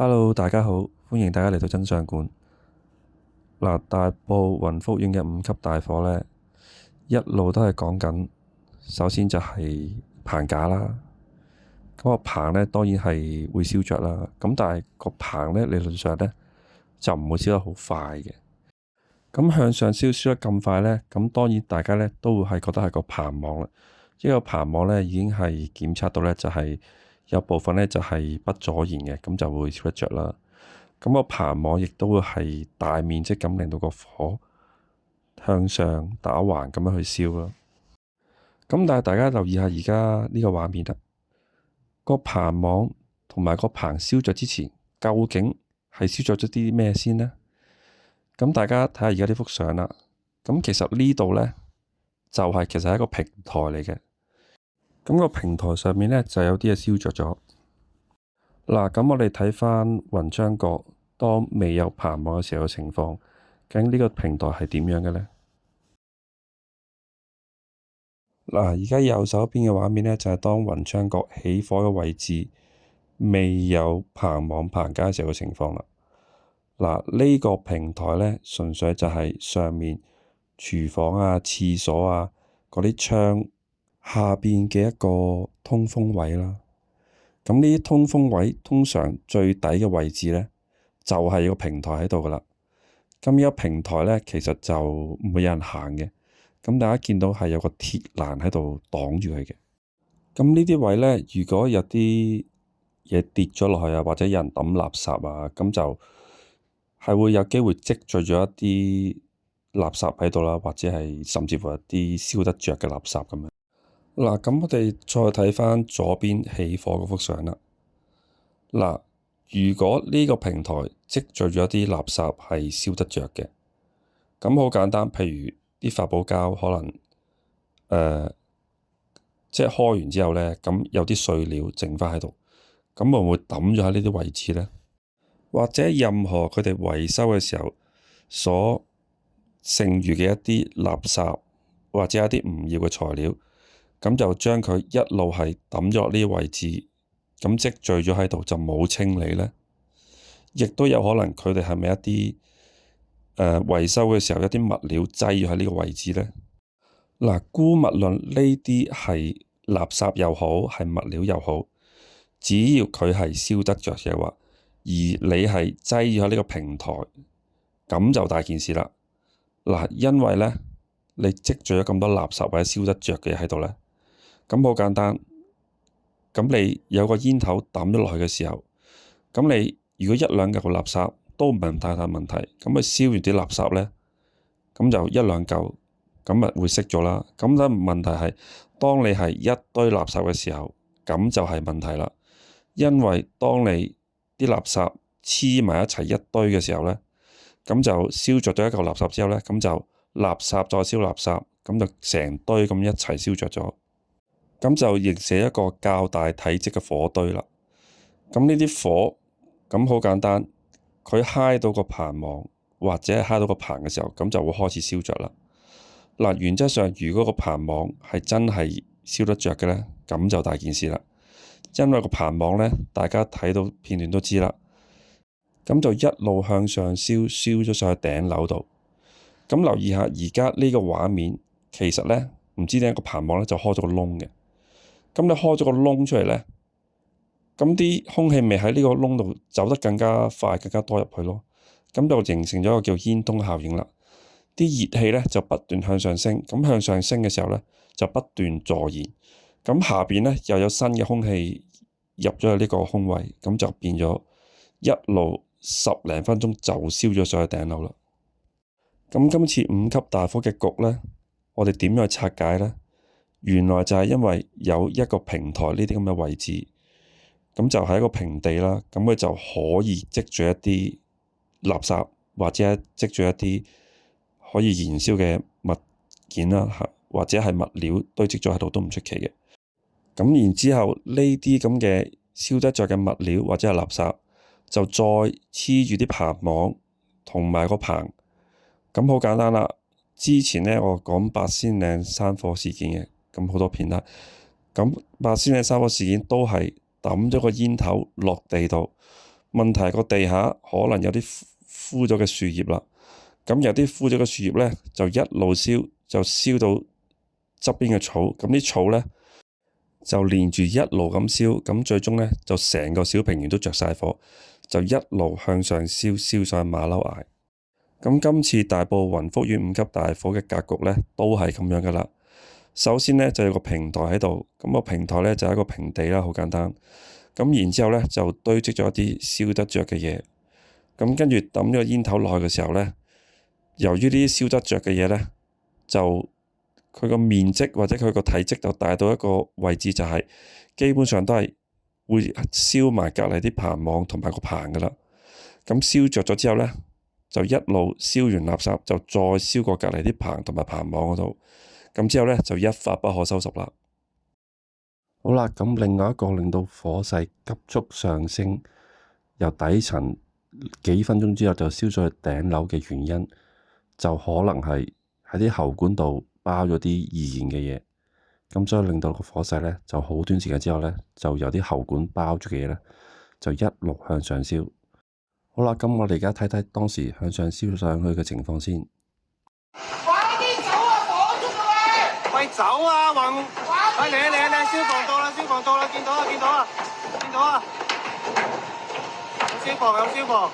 Hello，大家好，歡迎大家嚟到真相館。大埔雲福苑嘅5級大火呢，一路都係講緊，首先就係棚架啦。咁個棚呢，當然係會燒着啦。咁但係個棚呢，理論上呢，就唔會燒得好快嘅。咁向上燒得咁快呢，咁當然大家呢都會係覺得係個棚網啦。呢個棚網呢已經係檢測到呢，就係有部分呢就係不阻燃嘅，咁就會燒得着啦。咁個棚網亦都會係大面積咁令到個火向上打橫咁樣去燒咯。咁但係大家留意下而家呢個畫面啦，個棚網同埋個棚燒着之前，究竟係燒着咗啲咩先呢？咁大家睇下而家呢幅相啦。咁其實呢度呢，就係其實係一個平台嚟嘅。咁個平台上面呢，就有啲嘢燒着咗。咁我哋睇翻雲章閣當未有棚網嘅時候嘅情況，究竟呢個平台係點樣嘅呢？而家右手邊嘅畫面呢，就係當雲章閣起火嘅位置未有棚網棚架嘅時候嘅情況啦。呢個平台呢，純粹就係上面廚房啊、廁所啊嗰啲窗下邊嘅一個通風位啦。咁呢啲通風位通常最底嘅位置呢，就係個平台喺度噶啦。咁呢個平台呢，其實就唔會有人行嘅。咁大家見到係有個鐵欄喺度擋住佢嘅。咁呢啲位呢，如果有啲嘢跌咗落去啊，或者有人抌垃圾啊，咁就係會有機會積聚咗一啲垃圾喺度啦，或者係甚至乎一啲燒得着嘅垃圾咁樣。咁我哋再睇翻左邊起火嗰幅相啦。如果呢個平台積聚咗啲垃圾係燒得着嘅，咁好簡單，譬如啲發泡膠可能即係開完之後呢，咁有啲碎料剩翻喺度，咁會唔會抌咗喺呢啲位置呢？或者任何佢哋維修嘅時候所剩餘嘅一啲垃圾，或者一啲唔要嘅材料，咁就將佢一路係抌咗落呢啲位置，咁積聚咗喺度就冇清理呢？亦都有可能佢哋係咪一啲維修嘅時候一啲物料擠咗喺呢個位置呢？姑勿論呢啲係垃圾又好，係物料又好，只要佢係燒得着嘅話，而你係擠咗喺呢個平台，咁就大件事啦。因為呢，你積聚咗咁多垃圾或者燒得着嘅嘢喺度呢，咁好簡單。咁你有個煙頭抌咗落去嘅時候，咁你如果一兩嚿垃圾都唔係太大問題，咁咪燒完啲垃圾呢，咁就一兩嚿，咁咪會熄咗啦。咁但問題係，當你係一堆垃圾嘅時候，咁就係問題啦。因為當你啲垃圾黐埋一齊一堆嘅時候呢，咁就燒着咗一嚿垃圾之後呢，咁就垃圾再燒垃圾，咁就成堆咁一齊燒着咗，咁就形成一個較大體積嘅火堆啦。咁呢啲火，咁好簡單，佢揩到個棚網或者係揩到個棚嘅時候，咁就會開始燒着啦。原則上，如果個棚網係真係燒得着嘅呢，咁就大件事啦。因為個棚網呢，大家睇到片段都知啦，咁就一路向上燒，燒咗上去頂樓度。咁留意下而家呢個畫面，其實呢，唔知點解個棚網呢就開咗個窿嘅。咁你開咗個窿出嚟呢，咁啲空氣咪喺呢個窿度走得更加快、更加多入去咯。咁就形成咗一個叫煙囪效應啦。啲熱氣呢就不斷向上升，咁向上升嘅時候呢，就不斷助燃。咁下邊呢，又有新嘅空氣入咗去呢個空位，咁就變咗一路10零分鐘就燒咗上去頂樓啦。咁今次5級大火嘅局呢，我哋點樣去拆解呢？原來就係因為有一個平台呢啲咁嘅位置，咁就係一個平地啦，咁佢就可以積聚一啲垃圾或者積聚一啲可以燃燒嘅物件啦，或者係物料堆積咗喺度都唔出奇嘅。咁然之後呢啲咁嘅燒得着嘅物料或者係垃圾，就再黐住啲棚網同埋個棚。咁好簡單啦。之前呢，我講八仙嶺山火事件嘅。咁好多片啦，咁八仙嶺山火事件都係抌咗個煙頭落地度，問題係個地下可能有啲枯咗嘅樹葉啦。咁有啲枯咗嘅樹葉咧，就一路燒，就燒到側邊嘅草。咁啲草咧就連住一路咁燒，咁最終咧就成個小平原都着晒火，就一路向上燒，燒上馬騮崖。咁今次大埔雲福苑5級大火嘅格局咧，都係咁樣噶啦。首先咧就有個平台喺度，咁個平台咧就係一個平地啦，好簡單。咁然之後咧就堆積咗一啲燒得着嘅嘢。咁跟住抌咗個煙頭落去嘅時候咧，由於呢啲燒得着嘅嘢咧，就佢個面積或者佢個體積就大到一個位置，就係基本上都係會燒埋隔離啲棚網同埋個棚噶啦。咁燒着咗之後咧，就一路燒完垃圾，就再燒過隔離啲棚同埋棚網嗰度。咁之後咧就一發不可收拾啦。好啦，咁另外一個令到火勢急速上升，由底層幾分鐘之後就燒咗去頂樓嘅原因，就可能係喺啲喉管度包咗啲易燃嘅嘢，咁所以令到個火勢咧就好短時間之後咧，就有啲喉管包住嘅嘢咧，就一路向上燒。好啦，咁我哋而家睇睇當時向上燒上去嘅情況先。快啲走啊！火燭啊！喂，走啊！雲，快嚟啊嚟啊嚟啊！消防到啦！消防到啦！見到啦！見到啦！見到啦！有消防有消防。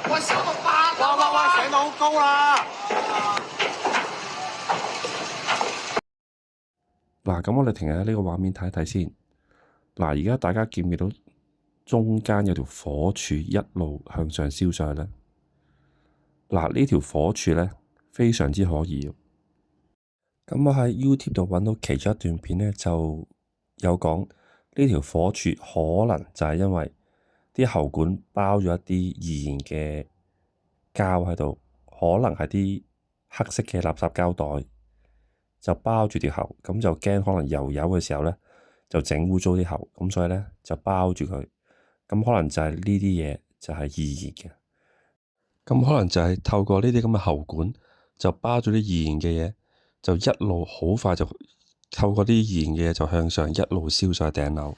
喂，燒到8樓！喂，上到好高啦！嗱，咁我哋停喺呢個畫面睇一睇先。嗱，而家大家見唔見到中間有條火柱一路向上燒上去咧？嗱，呢條火柱咧非常之可疑。咁我喺 YouTube 度揾到其中一段片咧，就有講呢條火柱可能就係因為啲喉管包咗一啲易燃嘅膠喺度，可能係啲黑色嘅垃圾膠袋，就包住條喉，咁就驚可能油嘅時候咧就整污糟啲喉，咁所以咧就包住佢。咁可能就係呢啲嘢就係易燃嘅。咁可能就係透過呢啲咁嘅喉管，就包咗啲易燃嘅嘢，就一路好快就透過啲易燃嘅嘢就向上一路燒上去頂樓。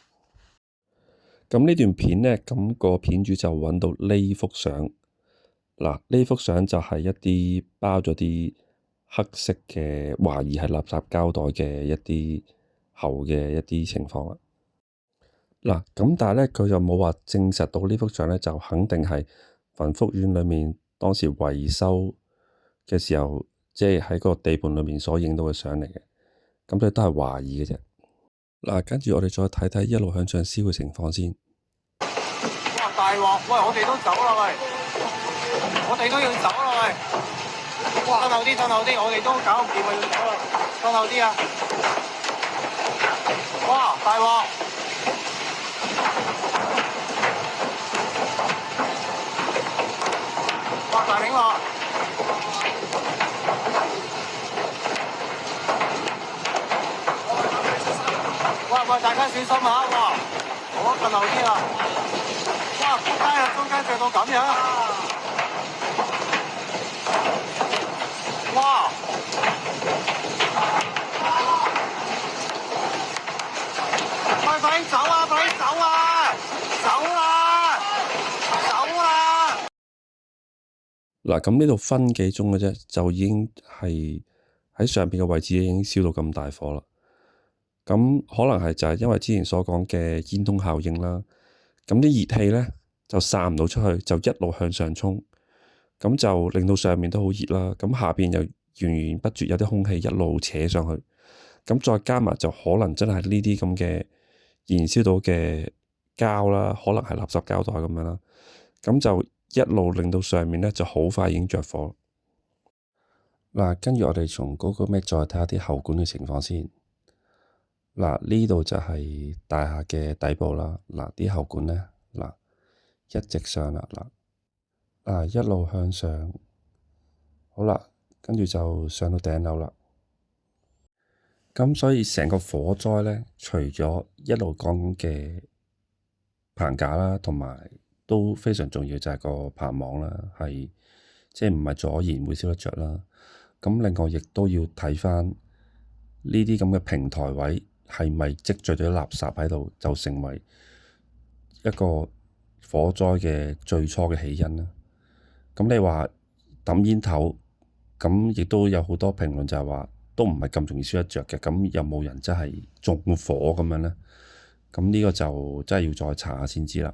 咁呢段片呢，咁個片主就揾到呢幅相。嗱，呢幅相就係一啲包咗啲黑色嘅懷疑係垃圾膠袋嘅一啲喉嘅一啲情況啦。嗱，咁但係咧，佢就冇話證實到呢幅相咧，就肯定係雲福苑裏面當時維修嘅時候，即係喺個地盤裏面所影到嘅相嚟嘅。咁佢都係懷疑嘅啫。嗱，跟住我哋再睇睇一路向上燒嘅情況先。哇！大鑊！喂，我哋都走啦喂，我哋都要走啦喂。哇！褪後啲，褪後啲，我哋都搞唔掂啊，要走啦，褪後啲啊！哇！大鑊！哇！大領喎！喂，大家小心下喎！我褪後啲啊！哇！仆街啊！中間着到咁樣！哇！快啲走啊！快啲走啊！走啦！走啦！嗱，咁呢度分幾鐘嘅啫，就已經係喺上邊嘅位置已經燒到咁大火啦。咁可能係就係因為之前所講嘅煙通效應啦。咁啲熱氣咧就散唔到出去，就一路向上衝，咁就令到上面都好熱啦。咁下邊又源源不絕有啲空氣一路扯上去，咁再加埋就可能真係呢啲咁嘅燃燒到嘅膠啦，可能係垃圾膠袋咁樣啦。咁就一路令到上面咧就好快已經着火。嗱，跟住我哋從嗰個咩再睇下啲喉管嘅情況先。嗱，呢度就係大廈嘅底部啦。嗱，啲喉管咧，嗱，一直上啦，嗱，一路向上，好啦，跟住就上到頂樓啦。咁所以成個火災咧，除咗一路講嘅棚架啦，同埋都非常重要就係個棚網啦，係即係唔係阻燃會燒得着啦。咁另外亦都要睇翻呢啲咁嘅平台位係咪積聚咗啲垃圾喺度，就成為一個火災嘅最初嘅起因啦。咁你話抌煙頭，咁亦都有好多評論就係話都唔係咁容易燒得着嘅。咁有冇人真係縱火咁樣咧？咁呢個就真係要再查下先知啦。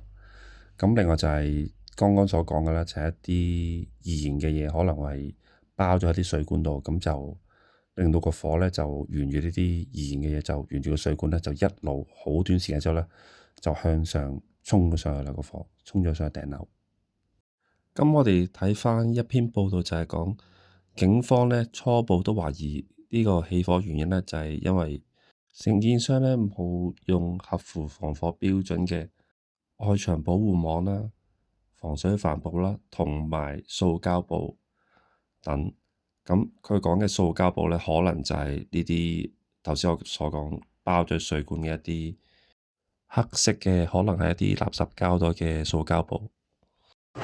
咁另外就係剛剛所講嘅啦，就係一啲易燃嘅嘢，可能係包咗喺啲水管度，咁就令到個火咧就沿住呢啲易燃嘅嘢，就沿住個水管咧就一路好短時間之後咧就向上衝咗上去啦，個火衝咗上去頂樓。咁我哋睇翻一篇報道就係講警方咧初步都懷疑呢個起火原因咧就係因為承建商咧冇用合乎防火標準嘅外牆保護網啦、防水帆布啦同埋塑膠布等。咁佢講嘅塑膠布咧，可能就係呢啲頭先我所講包咗水管嘅一啲黑色嘅，可能係一啲垃圾膠袋嘅塑膠布。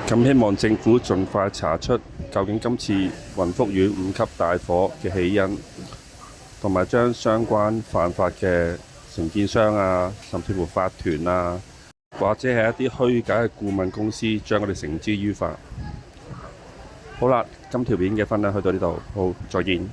咁希望政府盡快查出究竟今次雲福苑5級大火嘅起因，同埋將相關犯法嘅承建商啊，甚至乎法團啊，或者係一啲虛假嘅顧問公司，將佢哋繩之於法。好啦，今條片嘅分享去到呢度，好，再見。